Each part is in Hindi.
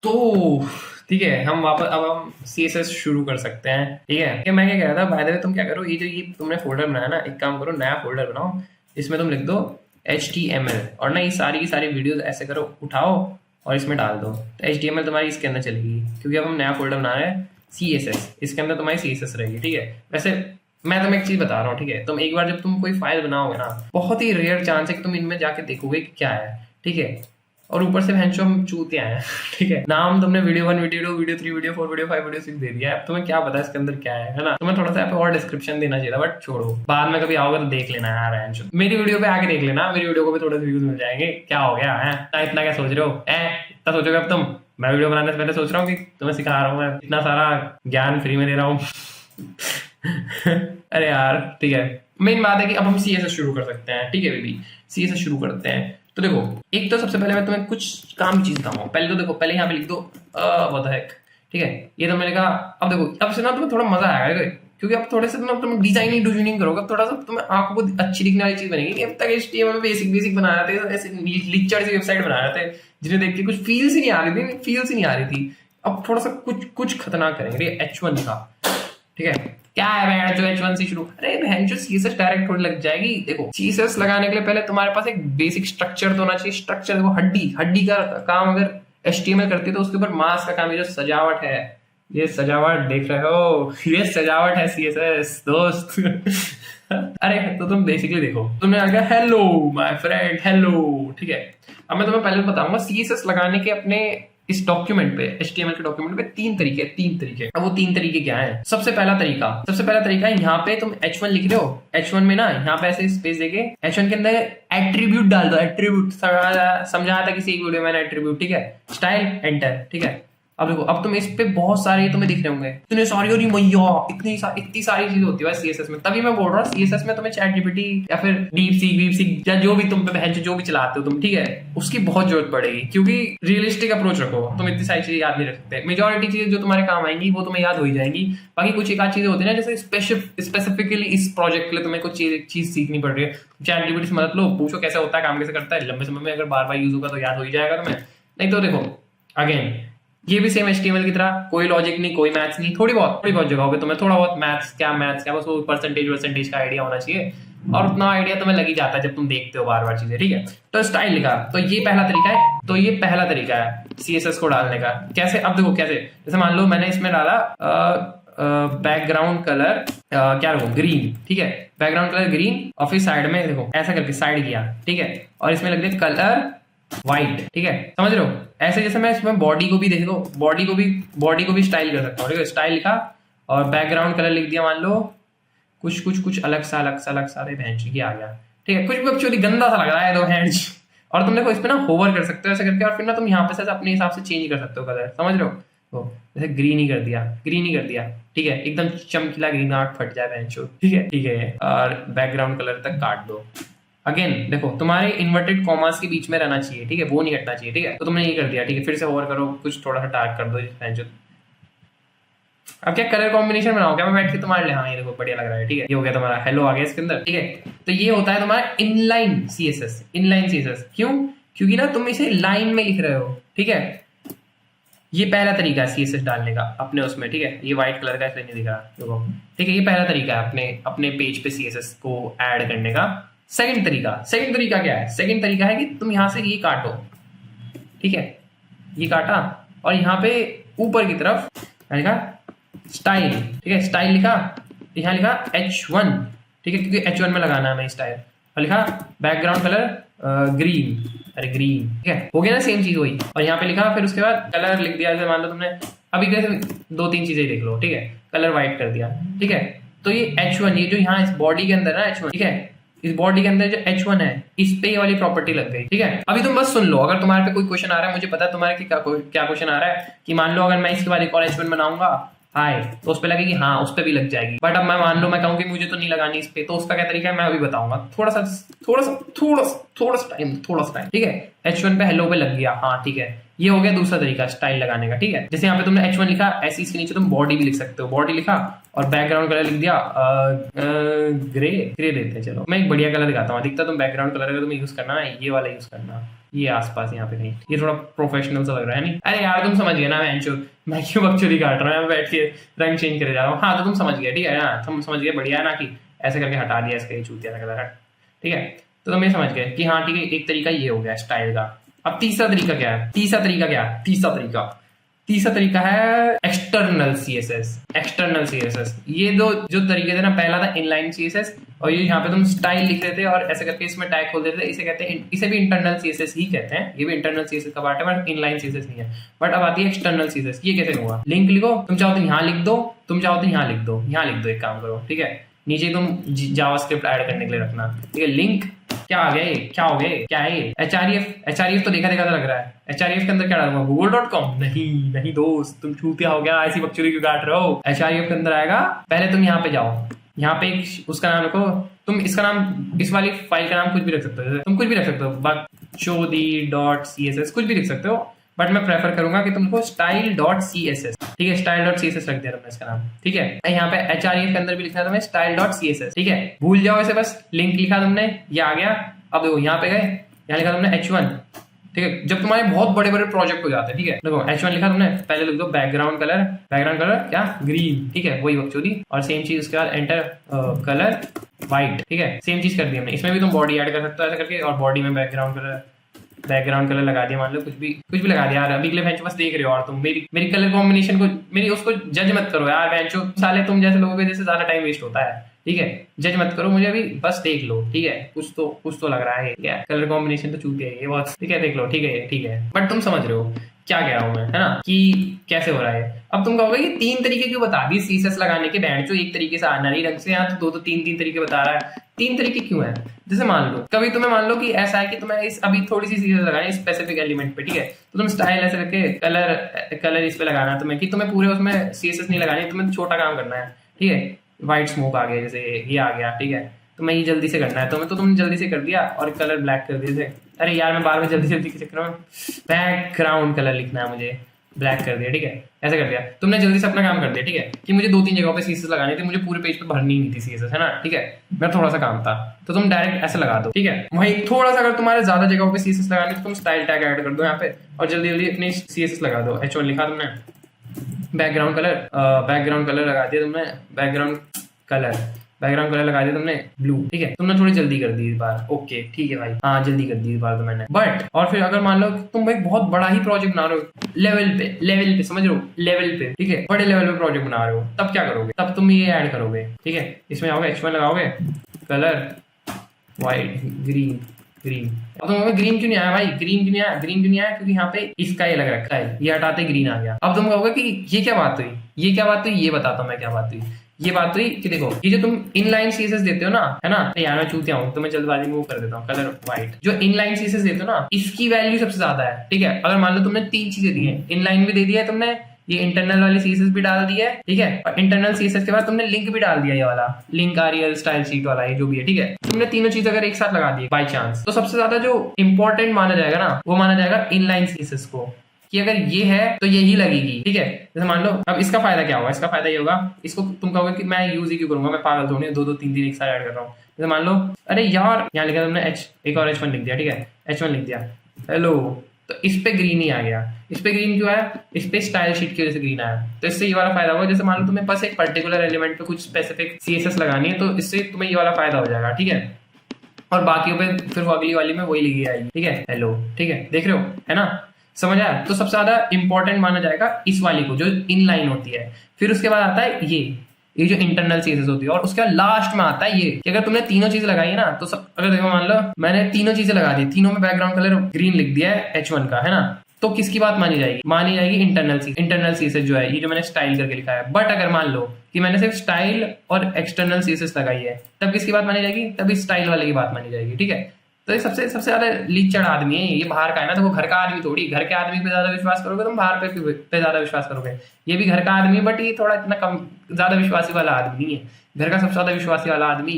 तो ठीक है, हम वापस अब हम CSS शुरू कर सकते हैं। ठीक है, कि मैं क्या कह रहा था, बाय द वे तुम क्या करो, ये तुमने फोल्डर बनाया ना, एक काम करो, नया फोल्डर बनाओ, इसमें तुम लिख दो HTML, और ना ये सारी की सारी वीडियोस ऐसे करो, उठाओ और इसमें डाल दो, तो HTML तुम्हारी इसके अंदर चलेगी, क्योंकि अब हम नया फोल्डर बना रहे हैं CSS, इसके अंदर तुम्हारी CSS रहेगी। ठीक है, वैसे मैं तुम्हें एक चीज बता रहा हूँ, ठीक है, तुम एक बार जब तुम कोई फाइल बनाओगे ना, बहुत ही रेयर चांस है कि तुम इनमें जाके देखोगे कि क्या है। ठीक है, और ऊपर से भैंसो हम चूतिया हैं। ठीक है, नाम तुमने video 1, video 2, video 3, video 4, video 5, video 6 दे दिया है, अब तुम्हें क्या पता है इसके अंदर क्या है ना। तुम्हें थोड़ा सा यहाँ पे और डिस्क्रिप्शन देना चाहिए था, बट छोड़ो, बाद में कभी आओगे तो देख लेना यार भैंसो, मेरी वीडियो पे आके देख लेना, मेरी वीडियो को भी थोड़े व्यूज मिल जाएंगे, क्या हो गया है, इतना क्या सोच रहे हो, इतना सोचोगे अब तुम, मैं वीडियो बनाने से पहले सोच रहा हूँ कि तुम्हें सिखा रहा हूँ, मैं इतना सारा ज्ञान फ्री में दे रहा हूँ। अरे यार, ठीक है, मेन बात है कि अब हम CSS शुरू कर सकते हैं। ठीक है बेबी, CSS शुरू करते हैं। तो देखो, एक तो सबसे पहले मैं तुम्हें कुछ काम की चीज बताऊंगा। पहले तो देखो, पहले यहाँ पे लिख दो व्हाट द हेक। ठीक है, ये तो मैंने कहा। अब देखो, अब से ना तुम्हें थोड़ा मजा आएगा, क्योंकि अब थोड़े से तुम डिजाइनिंग करोगे, अब थोड़ा सा तुम्हें आंखों को अच्छी दिखने वाली चीज बनेगी। अब तक HTML में बेसिक बना रहे थे, ऐसे लिक्चर सी वेबसाइट बना रहे थे जिन्हें देख के कुछ फील्स ही नहीं आ रही थी, फील्स ही नहीं आ रही थी। अब थोड़ा सा कुछ खतरनाक करेंगे। H1 का, ठीक है, क्या है बहन जो H1 से शुरू, अरे बहन जो CSS डायरेक्ट थोड़ी लग जाएगी। देखो, CSS लगाने के लिए पहले तुम्हारे पास एक बेसिक स्ट्रक्चर तो होना चाहिए। स्ट्रक्चर देखो, हड्डी का काम अगर HTML करती है तो उसके ऊपर मास का काम है, जो सजावट है, ये सजावट देख रहे हो, ये सजावट है CSS दोस्त। अरे तो तुम बेसिकली देखो, तुमने आ गया हेलो माय फ्रेंड, हेलो। ठीक है, अब मैं तुम्हें पहले बताऊंगा CSS लगाने के अपने इस डॉक्यूमेंट पे, HTML के डॉक्यूमेंट पे तीन तरीके। अब वो तीन तरीके क्या है? सबसे पहला तरीका है, यहाँ पे तुम H1 लिख रहे हो, H1 में ना यहाँ पे ऐसे स्पेस देके H1 के अंदर एट्रीब्यूट डाल दो। एट्रीब्यूट समझाया था किसी एक वीडियो में एट्रीब्यूट। ठीक है, स्टाइल एंटर। ठीक है, अब देखो, अब तुम इस पे बहुत सारे तुम्हें दिख रहे होंगे, इतने सारी, और मैया इतनी सारी चीजें होती है CSS में। तभी मैं बोल रहा हूँ CSS में तुम्हें ChatGPT या फिर डीप सीक या जो भी तुम पे जो भी चलाते हो तुम, ठीक है, उसकी बहुत जरूरत पड़ेगी, क्योंकि रियलिस्टिक अप्रोच रखो। तुम इतनी सारी चीजें याद नहीं रख सकते। मेजोरिटी चीजें जो तुम्हारे काम आएंगी वो तुम्हें याद हो ही जाएंगी। बाकी कुछ एक आध चीजें होती है ना, जैसे स्पेसिफिकली इस प्रोजेक्ट के लिए तुम्हें कुछ चीज सीखनी पड़ रही है, ChatGPT से मदद लो, पूछो कैसे होता है, काम कैसे करता है। लंबे समय में अगर बार बार यूज होगा तो याद हो ही जाएगा तुम्हें। नहीं तो देखो, अगेन ये भी सेम HTML की तरह, कोई लॉजिक नहीं, कोई मैथ्स नहीं, थोड़ी बहुत जगहों पे तुम्हें थोड़ा बहुत मैथ्स क्या बस वो परसेंटेज का आइडिया होना चाहिए, और उतना आइडिया तुम्हें लग ही जाता है जब तुम देखते हो बार बार चीजें। ठीक है, तो स्टाइल लिखा, तो ये पहला तरीका है CSS को डालने का। कैसे? अब देखो कैसे, जैसे मान लो मैंने इसमें डाला बैकग्राउंड कलर क्या रखो, ग्रीन। ठीक है, बैकग्राउंड कलर ग्रीन, और फिर साइड में देखो ऐसा करके साइड किया। ठीक है, और इसमें लग दिया कलर व्हाइट। ठीक है, समझ रहे हो? ऐसे जैसे मैं इसमें बॉडी को भी देखो, बॉडी को भी स्टाइल कर सकता हूँ। ठीक है, स्टाइल लिखा और बैकग्राउंड कलर लिख दिया, मान लो कुछ अलग सा अरे भैंस की आ गया। ठीक है, कुछ भी एक्चुअली गंदा सा लग रहा है तो हैंड्स। और तुम देखो इस पे ना होवर कर सकते हो ऐसे करके, और फिर ना तुम यहाँ पे से अपने हिसाब से चेंज कर सकते हो कलर। समझ रहे हो? तो जैसे ग्रीन ही कर दिया। ठीक है, एकदम चमकीला ग्रीन, आंख फट जाए भैंस। ठीक है, और बैकग्राउंड कलर तक काट दो। अगेन देखो, तुम्हारे इन्वर्टेड कॉमास के बीच में रहना चाहिए। ठीक है, वो नहीं हटना चाहिए। ठीक है, तो तुमने ये कर दिया। ठीक है, फिर से ओवर करो, कुछ थोड़ा सा डार्क कर दो। अब क्या कलर कॉम्बिनेशन बनाओ क्या मैं बैठ के तुम्हारे लिए? हाँ, ये देखो बढ़िया लग रहा है। ठीक है, ये हो गया तुम्हारा हेलो आ गया इसके अंदर। ठीक है, तो ये होता है तुम्हारा इनलाइन CSS। क्यों? क्योंकि ना तुम इसे लाइन में लिख रहे हो। ठीक है, ये पहला तरीका है CSS डालने का अपने उसमें। ठीक है, ये व्हाइट कलर का इसलिए नहीं दिख रहा, देखो। ठीक है, ये पहला तरीका है अपने पेज पे CSS को ऐड करने का। सेकंड तरीका क्या है? सेकंड तरीका है कि तुम यहां से ये काटो। ठीक है, ये काटा, और यहाँ पे ऊपर की तरफ लिखा स्टाइल। ठीक है, स्टाइल लिखा, यहाँ लिखा H1। ठीक है, क्योंकि H1 में लगाना है हमें स्टाइल, और लिखा बैकग्राउंड कलर ग्रीन। अरे ग्रीन, ठीक है, हो गया ना, सेम चीज हुई। और यहाँ पे लिखा, फिर उसके बाद कलर लिख दिया। जैसे मान लो तुमने अभी कैसे 2-3 चीजें देख लो। ठीक है, कलर व्हाइट कर दिया। ठीक है, तो ये H1, ये जो यहाँ इस बॉडी के अंदर ना H1, ठीक है, इस बॉडी के अंदर जो H1 है, इस पे ये वाली प्रॉपर्टी लग गई। ठीक है, अभी तुम बस सुन लो, अगर तुम्हारे पे कोई क्वेश्चन आ रहा है, मुझे पता है तुम्हारे क्या क्वेश्चन आ रहा है, कि मान लो अगर मैं इसके बाद एक और H1 बनाऊंगा हाय, तो उस पे लगेगी, हाँ उस पे भी लग जाएगी। बट अब मैं मान लो मैं कहूँ कि मुझे तो नहीं लगानी इस पे, तो उसका क्या तरीका है मैं अभी बताऊंगा। थोड़ा सा टाइम। ठीक है, H1 पे हेलो पे लग गया, हाँ ठीक है, ये हो गया दूसरा तरीका स्टाइल लगाने का, ठीक है। जैसे यहाँ पे तुमने H1 लिखा, ऐसे इसके नीचे तुम बॉडी भी लिख सकते हो, बॉडी लिखा और बैकग्राउंड कलर लिख दिया ग्रे, ग्रे देते हैं। चलो मैं एक बढ़िया कलर दिखाता हूँ, अधिकतर तुम बैकग्राउंड कलर अगर तुम्हें यूज करना है ये वाला यूज करना, ये आसपास यहाँ पे कहीं, ये थोड़ा प्रोफेशनल सा लग रहा है नहीं। अरे यार तुम समझ गए ना, मैं क्यों बकचोदी काट रहा हूँ, मैं बैठ के रंग चेंज करे जा रहा हूँ। हाँ तो तुम समझ गए, ठीक है ना, तुम समझ गए, बढ़िया है ना, कि ऐसे करके हटा दिया इसका ये चूतिया सा कलर, ठीक है। तो तुम ये समझ गए कि हाँ ठीक है, एक तरीका ये हो गया स्टाइल का। अब तीसरा तरीका क्या है, तीसरा तरीका है एक्सटर्नल सीएसएस। एक्सटर्नल सीएसएस, ये दो जो तरीके थे ना, पहला था इनलाइन सीएसएस और ये यहाँ पे तुम स्टाइल लिख देते और ऐसे करके इसमें टैग खोल देते, इसे कहते हैं, इसे भी इंटरनल सीएसएस ही कहते हैं, ये भी इंटरनल सीएसएस का पार्ट है बट इनलाइन सीएसएस नहीं है। बट अब आती है एक्सटर्नल सीएसएस। ये कैसे हुआ, लिंक लिखो, तुम चाहो तो यहाँ लिख दो, तुम चाहो तो यहाँ लिख दो, यहाँ लिख दो, एक काम करो, ठीक है, नीचे तुम जावास्क्रिप्ट ऐड करने के लिए रखना, ठीक है। लिंक क्या आ गया, क्या हो गए, क्या है एचआरईएफ तो देखा तो लग रहा है। एचआरईएफ के अंदर क्या डालूंगा, google.com, नहीं दोस्त, तुम छूतिया हो गया, ऐसी बकचोदी क्यों काट रहे हो। एचआरईएफ के अंदर आएगा, पहले तुम यहाँ पे जाओ, यहाँ पे उसका नाम रखो, तुम इसका नाम, इस वाली फाइल का नाम कुछ भी रख सकते हो, तुम कुछ भी रख सकते हो, bachodi.css कुछ भी लिख सकते हो, बट मैं प्रेफर करूंगा कि तुमको style.css, ठीक है, style.css रख दिया तुमने इसका नाम, ठीक है। यहाँ पे एचआरईएफ के अंदर भी लिखना है तुम्हें style.css, ठीक है, भूल जाओ इसे, बस लिंक लिखा तुमने, ये आ गया। अब देखो यहाँ पे गए, यहाँ लिखा तुमने H1, ठीक है। जब तुम्हारे बहुत बड़े बड़े प्रोजेक्ट हो जाते हैं, ठीक है, देखो H1 लिखा तुमने, पहले लिख दो बैकग्राउंड कलर क्या, ग्रीन, ठीक है, वही बकचोदी, और सेम चीज उसके बाद एंटर कलर व्हाइट, ठीक है, सेम चीज कर दी हमने। इसमें भी तुम बॉडी ऐड कर सकते हो ऐसा करके, और बॉडी में बैकग्राउंड कलर लगा दिया, मान लो कुछ भी लगा दिया यार। अभी के लिए बेंचो बस देख रहे हो, और तुम मेरी कलर कॉम्बिनेशन को, मेरी उसको जज मत करो यार बेंचो, साले तुम जैसे लोगों के जैसे ज्यादा टाइम वेस्ट होता है, ठीक है, जज मत करो मुझे, अभी बस देख लो, ठीक है, कुछ तो लग रहा है, ठीक है, कलर कॉम्बिनेशन तो चूतिया है ये बहुत, ठीक है, देख लो, ठीक है, बट तुम समझ रहे हो क्या कह रहा हूं मैं, है ना, कि कैसे हो रहा है। अब तुम कहोगे कि 3 तरीके क्यों बता दी सीएसएस लगाने के, बैंड एक तरीके से आना नहीं ढंग से, यहाँ तो 2-3 तरीके बता रहा है। 3 तरीके क्यों है, जैसे मान लो कभी तुम्हें, मान लो कि ऐसा है कि तुम्हें इस अभी थोड़ी सी सीएसएस लगानी है स्पेसिफिक एलिमेंट पे, ठीक है, तो तुम स्टाइल ऐसे करके कलर इस पे लगाना है तुम्हें, कि तुम्हें पूरे उसमें सीएसएस नहीं लगानी, तुम्हें छोटा काम करना है, ठीक है। व्हाइट स्मोक आ गया, जैसे ये आ गया, ठीक है, तुम्हें ये जल्दी से करना है, तुम्हें तो तुमने जल्दी से कर दिया और कलर ब्लैक कर दिए थे। अरे यार मैं बार बार जल्दी के चक्कर में बैकग्राउंड कलर लिखना है मुझे, ब्लैक कर दिया, ठीक है, ऐसा कर दिया तुमने, जल्दी से अपना काम कर दिया, ठीक है, कि मुझे 2-3 जगहों पे सीएसएस लगानी थी, मुझे पूरे पेज पे भरनी नहीं थी सीएसएस, है ना, ठीक है, मेरा थोड़ा सा काम था, तो तुम डायरेक्ट ऐसे लगा दो, ठीक है। वहीं थोड़ा सा अगर तुम्हारे ज्यादा जगहों पे सीएसएस लगानी तो तुम स्टाइल टैग ऐड कर दो यहाँ पे और जल्दी अपनी सीएसएस लगा दो। H1 लिखा तुमने, बैकग्राउंड कलर लगा दिया तुमने, बैकग्राउंड कलर लगा दिया तुमने ब्लू, ठीक है, तुमने थोड़ी जल्दी कर दी इस बार, ओके ठीक है भाई, हाँ जल्दी कर दी इस बार तो मैंने। बट और फिर अगर मान लो तुम एक बहुत बड़ा ही प्रोजेक्ट बना रहे हो, लेवल पे समझ रहे हो, लेवल पे, ठीक है, बड़े लेवल पे प्रोजेक्ट बना रहे हो, तब क्या करोगे, तब तुम ये ऐड करोगे, ठीक है, इसमें आओगे H1 लगाओगे, कलर व्हाइट ग्रीन। अब तुम ग्रीन क्यों नहीं आया भाई, ग्रीन क्यों नहीं आया, क्योंकि यहाँ पे इसका ये लग रखा है, ये हटाते ग्रीन आ गया। अब तुम कहोगे कि ये क्या बात हुई, ये बताता हूँ मैं क्या बात हुई। ये बात हुई कि देखो, ये जो तुम इनलाइन सीएसएस देते हो ना, है ना, यार मैं चूतिया हूं तो मैं जल्दबाजी में वो कर देता हूँ, कलर व्हाइट, जो इनलाइन सीएसएस देते हो ना, इसकी वैल्यू सबसे ज्यादा है, ठीक है। अगर मान लो तुमने 3 चीजें दी है, इनलाइन भी दे दिया है तुमने, ये इंटरनल वाली सीएसएस भी डाल दिया है, ठीक है, और इंटरनल सीएसएस के बाद तुमने लिंक भी डाल दिया, ये वाला लिंक आरईएल स्टाइल शीट वाला, ये जो भी है, ठीक है, तुमने तीनों चीज अगर एक साथ लगा दी बाय चांस, तो सबसे ज्यादा जो इंपॉर्टेंट माना जाएगा ना, वो माना जाएगा इनलाइन सीएसएस को, कि अगर ये है तो यही लगेगी, ठीक है। जैसे मान लो, अब इसका फायदा क्या होगा, इसका फायदा ये होगा, इसको तुम कहोगे कि मैं यूज ही क्यों करूंगा, मैं पागल थोड़ी 2-3 एक साथ ऐड कर रहा हूँ। जैसे मान लो, अरे यार यहाँ लिखा तुमने एक और H1 लिख दिया, ठीक है, H1 लिख दिया, हेलो, तो इस पे ग्रीन ही आ गया। इस पे ग्रीन क्यों आया, इस पे स्टाइल शीट की वजह से ग्रीन आया, तो इससे ये वाला फायदा होगा। जैसे मान लो तुम्हें बस एक पर्टिकुलर एलिमेंट पे कुछ स्पेसिफिक सीएसएस लगानी है, तो इससे तुम्हें ये वाला फायदा हो जाएगा, ठीक है, और बाकी पे फिर वो अगली वाली में वही लिखी आएगी, ठीक है, हेलो, ठीक है, देख रहे हो, है ना, समझ आया। तो सबसे ज्यादा इंपॉर्टेंट माना जाएगा इस वाली को, जो इनलाइन होती है। फिर उसके बाद आता है ये जो इंटरनल सीएसएस होती है, और उसके बाद लास्ट में आता है ये, कि अगर तुमने तीनों चीजें लगाई है ना, तो सब, अगर देखो मान लो मैंने तीनों चीजें लगा दी, तीनों में बैकग्राउंड कलर ग्रीन लिख दिया है H1 का, है ना, तो किसकी बात मानी जाएगी इंटरनल सीएसएस जो है, ये जो मैंने स्टाइल करके लिखा है। बट अगर मान लो कि मैंने सिर्फ स्टाइल और एक्सटर्नल सीएसएस लगाई है, तब किसकी बात मानी जाएगी, तभी स्टाइल वाले की बात मानी जाएगी, ठीक है। तो ये सबसे ज्यादा लीचड़ आदमी है, ये बाहर का है ना, देखो घर का आदमी थोड़ी, घर के आदमी पे ज्यादा विश्वास करोगे तुम, बाहर पे ज्यादा विश्वास करोगे। ये भी घर का आदमी है, बट ये थोड़ा इतना कम ज्यादा विश्वासी वाला आदमी नहीं है। घर का सबसे ज्यादा विश्वासी वाला आदमी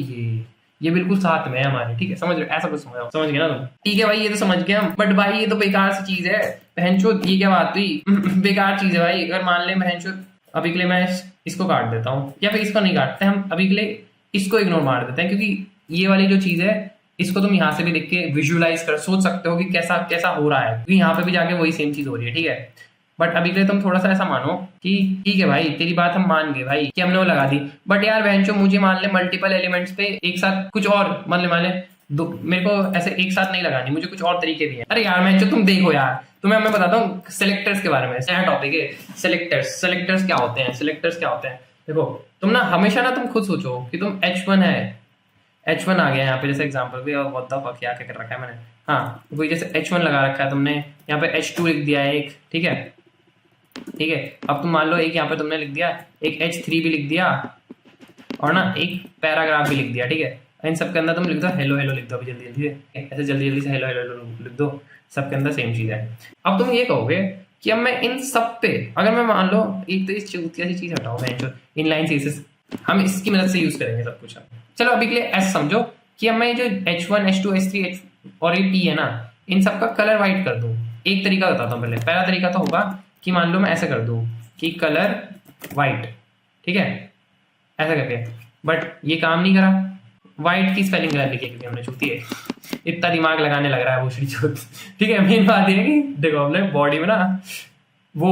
ये बिल्कुल साथ में है हमारे, ठीक है, समझ रहे हो? ऐसा कुछ समझ गए ना तुम? ठीक है भाई, ये तो समझ गए हम, बट भाई ये तो बेकार सी चीज है बहनचोद, ये क्या बात हुई? बेकार चीज है भाई। अगर मान ले बहनचोद अभी के लिए मैं इसको काट देता हूँ, या फिर इसको नहीं काटते हम, अभी के लिए इसको इग्नोर मार देते हैं, क्योंकि ये वाली जो चीज है इसको तुम यहाँ से भी देख के विजुअलाइज कर सोच सकते हो कि कैसा कैसा हो रहा है, क्योंकि यहाँ पे भी जाके वही सेम चीज हो रही है, ठीक है। बट अभी के लिए तुम थोड़ा सा ऐसा मानो कि ठीक है भाई, तेरी बात हम मान गए भाई कि हमने वो लगा दी, बट यार बहनचो मुझे मान ले मल्टीपल एलिमेंट्स पे एक साथ कुछ और मान ले मेरे को ऐसे एक साथ नहीं लगानी, मुझे कुछ और तरीके भी है। अरे यार बहनचो तुम देखो यार, तुम्हें मैं बताता हूँ सेलेक्टर्स के बारे में, नया टॉपिक है सेलेक्टर्स। सेलेक्टर्स क्या होते हैं? सेलेक्टर्स क्या होते हैं, देखो तुम ना हमेशा ना तुम खुद सोचो कि तुम H1 है, H1 आ गया यहाँ पे जैसे एग्जांपल भी, और व्हाट द फक क्या कर रखा है मैंने, हाँ वही जैसे H1 लगा रखा है तुमने, यहाँ पे H2 लिख दिया है एक, ठीक है, ठीक है। अब तुम मान लो एक यहाँ पे तुमने लिख दिया, एक H3 भी लिख दिया, और ना एक पैराग्राफ भी लिख दिया, ठीक है। इन सबके अंदर तुम लिख दो हेलो हेलो, लिख दो अभी जल्दी जल्दी से, ऐसे जल्दी जल्दी से हेलो हेलो हेलो लिख दो, सबके अंदर सेम चीज है। अब तुम ये कहोगे कि अब मैं इन सब पे, अगर मैं मान लो एक तो इस चूतिया सी चीज हटाओ, मैं जो इनलाइन सीरीज हम इसकी मदद से यूज करेंगे सब कुछ। चलो अभी के लिए ऐसा समझो कि अब मैं जो H1 H2 H3 और ये T है ना, इन सबका कलर व्हाइट कर दूं। एक तरीका बताता हूँ पहले। पहला तरीका तो होगा कि मान लो मैं ऐसा कर दूं कि कलर व्हाइट, ठीक है, ऐसा करके, बट ये काम नहीं करा। व्हाइट की स्पेलिंग गलत लिखी क्योंकि हमने छूती है, इतना दिमाग लगाने लग रहा है वो श्री चौथ, ठीक है। मेन बात ये है कि देखो हमने बॉडी में ना वो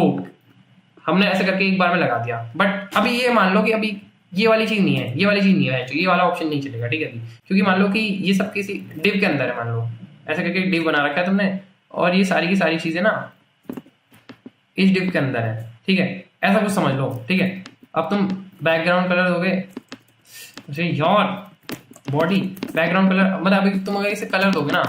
हमने ऐसे करके एक बार में लगा दिया, बट अभी ये मान लो कि अभी ये वाली चीज नहीं है, ये वाली चीज नहीं है, ये वाला ऑप्शन नहीं चलेगा, ठीक है अभी, क्योंकि मान लो कि ये सब किसी डिव के अंदर है, मान लो ऐसे करके डिव बना रखा है तुमने, और ये सारी की सारी चीजें ना इस डिव के अंदर है, ठीक है, ऐसा कुछ समझ लो, ठीक है। अब तुम बैकग्राउंड कलर दोगे, यार बॉडी बैकग्राउंड कलर, मतलब अभी तुम अगर इसे कलर दोगे ना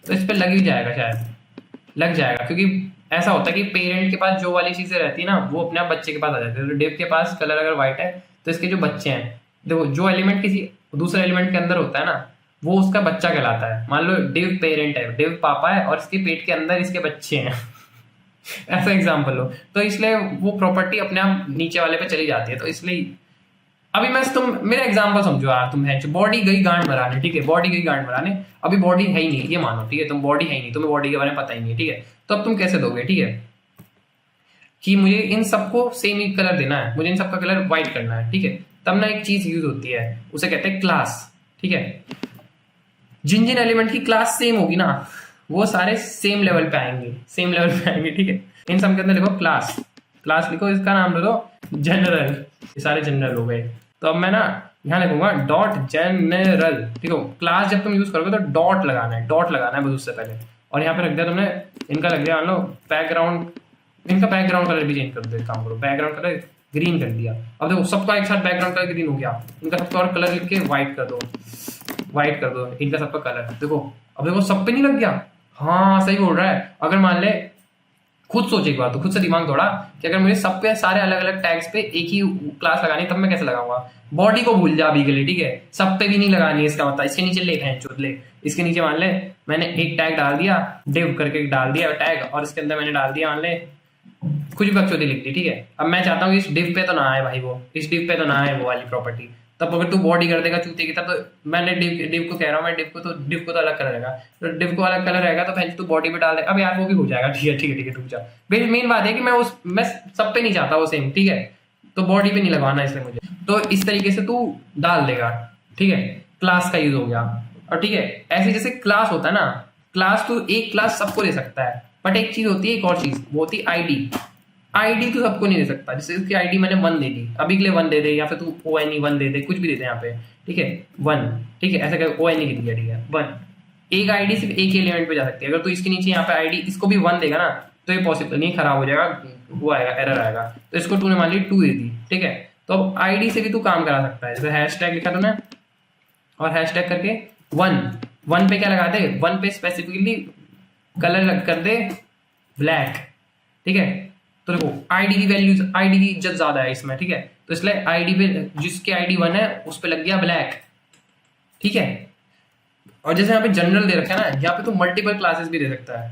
तो इस पर लग ही जाएगा, शायद लग जाएगा, क्योंकि ऐसा होता है कि पेरेंट के पास जो वाली चीजें रहती है ना वो अपने आप बच्चे के पास आ जाती है। तो डिव के पास कलर अगर व्हाइट है तो इसके जो बच्चे हैं, देखो जो एलिमेंट किसी दूसरे एलिमेंट के अंदर होता है ना वो उसका बच्चा कहलाता है। मान लो डिव पेरेंट है, डिव पापा है, और इसके पेट के अंदर इसके बच्चे हैं ऐसा एग्जाम्पल लो, तो इसलिए वो प्रॉपर्टी अपने आप नीचे वाले पे चली जाती है। तो इसलिए अभी मैं तुम मेरा एग्जांपल समझो यार, तुम है बॉडी गई गांड मराने, ठीक है, बॉडी गई गांड मराने, अभी बॉडी है ही नहीं, ये मानो, ठीक है, तुम बॉडी है ही नहीं, तुम्हें बॉडी के बारे में पता ही नहीं है, ठीक है। तो अब तुम कैसे दोगे, ठीक है, कि मुझे इन सबको सेम ही कलर देना है, मुझे इन सबका कलर व्हाइट करना है, ठीक है। तब ना एक चीज यूज होती है, उसे कहते हैं क्लास, ठीक है। जिन जिन एलिमेंट की क्लास सेम होगी ना वो सारे सेम लेवल पे आएंगे, सेम लेवल पे आएंगे, ठीक है। इन सब के अंदर लिखो क्लास, क्लास लिखो, इसका नाम ले दो जनरल, ये सारे जनरल हो गए। तो अब मैं ना यहाँ लिखूंगा डॉट जनरल, ठीक है। क्लास जब तुम यूज करोगे तो डॉट लगाना है, डॉट लगाना है बस उससे पहले, और यहाँ पे रख दिया तुमने, इनका लग गया मान लो बैकग्राउंड, इनका बैकग्राउंड कलर भी चेंज कर दो, काम करो बैकग्राउंड कलर ग्रीन कर दिया। अब देखो सबका एक साथ बैकग्राउंड कलर ग्रीन हो गया, इनका सबका और कलर लिख के व्हाइट कर दो, व्हाइट कर दो इनका सबका कलर। देखो अब देखो सब पे नहीं लग गया, हाँ सही बोल रहा है। अगर मान ले खुद सोच एक बार, तो खुद से दिमाग दौड़ा कि अगर मुझे सब पे सारे अलग अलग टैग्स पे एक ही क्लास लगानी तब मैं कैसे लगाऊंगा। बॉडी को भूल जा अभी के लिए, ठीक है, सब पे भी नहीं लगानी है, इसका मतलब इसके नीचे ले हैं चोट ले, इसके नीचे मान ले मैंने एक टैग डाल दिया, डिव करके डाल दिया टैग, और इसके अंदर मैंने डाल दिया मान ले कुछ भी बकचोदी लिख दी, ठीक है। अब मैं चाहता हूँ इस डिव पे तो ना आए भाई, वो इस डिव पे तो ना आए वो वाली प्रॉपर्टी, तब अगर तू बॉडी कर देगा चूते की, तब तो मैंने डिव को कह रहा हूँ, मैं डिव को तो अलग कलर रहेगा, तो डिव को अलग कलर रहेगा तो पहले तू बॉडी पे डाल दे। अब यार वो भी हो जाएगा, ठीक है ठीक है ठीक है, रुक जा। मेन बात है कि मैं सब पे नहीं चाहता वो सेम, ठीक है, तो बॉडी पे नहीं लगवाना इसलिए मुझे, तो इस तरीके से तू डाल देगा, ठीक है। क्लास का यूज हो गया, और ठीक है ऐसे जैसे क्लास होता है ना, क्लास तो एक क्लास सबको दे सकता है, बट एक चीज होती है, एक और चीज वो होती है आईडी। आईडी तो सबको नहीं दे सकता, जैसे उसकी आईडी मैंने 1 दे दी, अभी के लिए 1 दे दे, या फिर तू ONE 1 दे दे, कुछ भी दे दे यहाँ पे, ठीक है 1, ठीक है, ऐसा कर ONE लिख दिया, ठीक है 1। एक आईडी सिर्फ एक ही एलिमेंट पे जा सकती है, अगर तू इसके नीचे यहाँ पे आईडी इसको भी 1 देगा ना तो ये पॉसिबल नहीं, खराब हो जाएगा, वो आएगा एरर आएगा। तो इसको तूने मान ली 2 दे दी, ठीक है। तो अब आईडी से भी तू काम करा सकता है, जैसे हैशटैग लिखा तूने और हैशटैग करके 1 पे क्या लगा दे, 1 पे स्पेसिफिकली कलर कर दे ब्लैक, ठीक है। तो देखो आईडी की वैल्यूज, आईडी की इज्जत ज्यादा है इसमें, ठीक है, तो इसलिए आईडी पे जिसकी आईडी 1 है उस पे लग गया ब्लैक, ठीक है। और जैसे यहाँ पे जनरल दे रखा है ना, यहाँ पे तो मल्टीपल क्लासेस भी दे सकता है।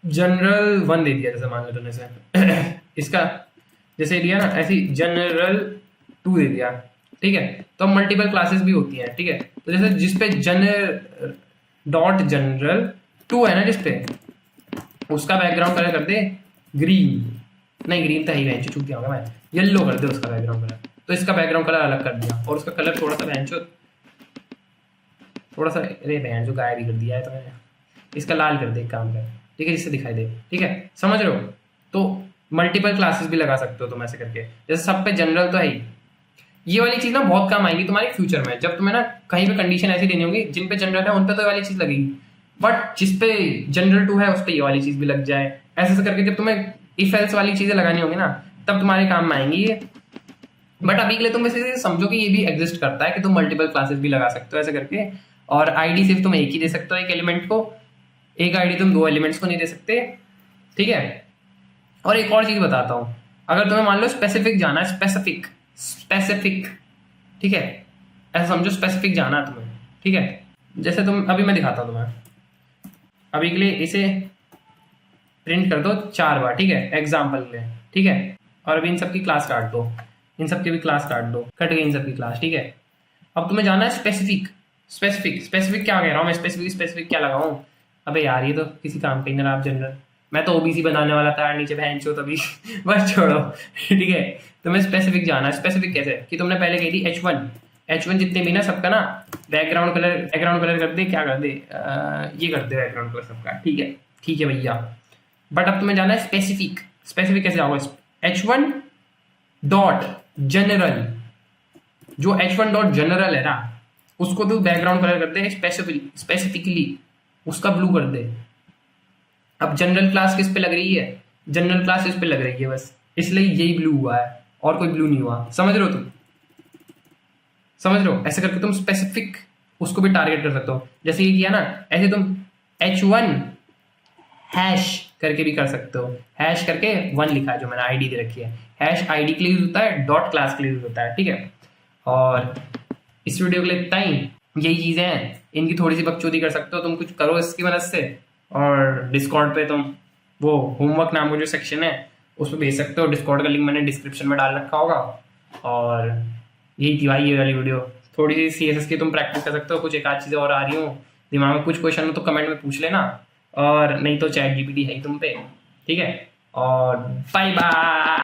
जनरल 1 दे दिया जैसे मान लो तुमने से इसका जैसे दिया ना, ऐसे जनरल 2 दे दिया, ठीक है। तो मल्टीपल क्लासेस भी होती हैं, ठीक है। तो जैसे जिसपे जनरल डॉट जनरल टू है ना, जिसपे उसका बैकग्राउंड कलर कर दे ग्रीन, नहीं ग्रीन तो ही है, चूक गया होगा मैं, येलो कर दे उसका बैकग्राउंड कलर। तो इसका बैकग्राउंड कलर अलग कर दिया और उसका कलर थोड़ा सा भैंचो, थोड़ा सा अरे भैंस जो गायब ही कर दिया है तो मैंने, इसका लाल कर दे काम कर, ठीक है, जिससे दिखाई दे, ठीक है, समझ रहे हो। तो मल्टीपल क्लासेस भी लगा सकते हो तुम ऐसे करके, जैसे सब पे जनरल तो है ही। ये वाली चीज ना बहुत काम आएगी तुम्हारी फ्यूचर में, जब तुम्हें ना कहीं पे कंडीशन ऐसी देनी होगी जिन पे जनरल है उन पे तो ये वाली चीज लगेगी, बट जिस पे जनरल टू है उस पे ये वाली चीज भी लग जाए, ऐसे ऐसे करके जब तुम्हें इफ एल्स वाली चीजें लगानी होगी ना तब तुम्हारे काम में आएंगी ये। बट अभी के लिए तुम वैसे समझो कि ये भी एग्जिस्ट करता है कि तुम मल्टीपल क्लासेस भी लगा सकते हो ऐसे करके, और आईडी सिर्फ तुम एक ही दे सकते हो एक एलिमेंट को, एक आईडी तुम दो एलिमेंट्स को नहीं दे सकते, ठीक है। और एक और चीज बताता हूँ, अगर तुम्हें मान लो स्पेसिफिक जाना है, स्पेसिफिक स्पेसिफिक, ठीक है, ऐसा समझो स्पेसिफिक जाना है तुम्हें, ठीक है। जैसे तुम अभी मैं दिखाता हूँ तुम्हें, अभी के लिए इसे प्रिंट कर दो 4 बार, ठीक है, एग्जाम्पल में, ठीक है। और अभी इन सबकी क्लास काट दो, इन सबकी भी क्लास काट दो, कट गई इन सबकी क्लास, ठीक है। अब तुम्हें जाना है स्पेसिफिक, स्पेसिफिक स्पेसिफिक क्या कह रहा हूँ मैं, स्पेसिफिक स्पेसिफिक क्या लगाऊं, अबे यार ये तो किसी काम का ही ना, आप जनरल, मैं तो ओबीसी बनाने वाला था नीचे बहन चो तभी बस छोड़ो ठीक है। तुम्हें स्पेसिफिक जाना है, स्पेसिफिक कैसे कि तुमने पहले कही थी H1 जितने भी ना सबका ना बैकग्राउंड कलर कर दे, क्या कर दे ये कर दे बैकग्राउंड कलर सबका, ठीक है भैया। बट अब तुम्हें जाना है स्पेसिफिक, स्पेसिफिक कैसे आओगे, H1 डॉट जनरल, जो H1 डॉट जनरल है ना उसको तू बैकग्राउंड कलर कर दे स्पेसिफिकली, उसका ब्लू कर दे। अब जनरल क्लास किस पे लग रही है, जनरल क्लास इस पे लग रही है बस, इसलिए यही ब्लू हुआ है और कोई ब्लू नहीं हुआ, समझ रहे हो तुम, समझ रहे हो। ऐसे करके तुम स्पेसिफिक उसको भी टारगेट कर सकते हो, जैसे ये किया ना, ऐसे तुम H1 हैश करके भी कर सकते हो, हैश करके 1 लिखा है जो मैंने आईडी दे रखी है, हैश आईडी के लिए यूज होता है, डॉट क्लास के लिए यूज होता है, ठीक है। और इस वीडियो के लिए इतना ही, यही चीजें हैं, इनकी थोड़ी सी बकचोदी कर सकते हो तुम, कुछ करो इसकी मदद से। और डिस्कॉर्ड पे तुम वो होमवर्क नाम का जो सेक्शन है उस पर भेज सकते हो, डिस्कॉर्ड का लिंक मैंने डिस्क्रिप्शन में डाल रखा होगा। और यही थी भाई ये वाली वीडियो, थोड़ी सी CSS की तुम प्रैक्टिस कर सकते हो, कुछ एक आध चीज़ें और आ रही हो दिमाग में, कुछ क्वेश्चन हो तो कमेंट में पूछ लेना, और नहीं तो ChatGPT है ही तुम पे, ठीक है। और बाय बाय।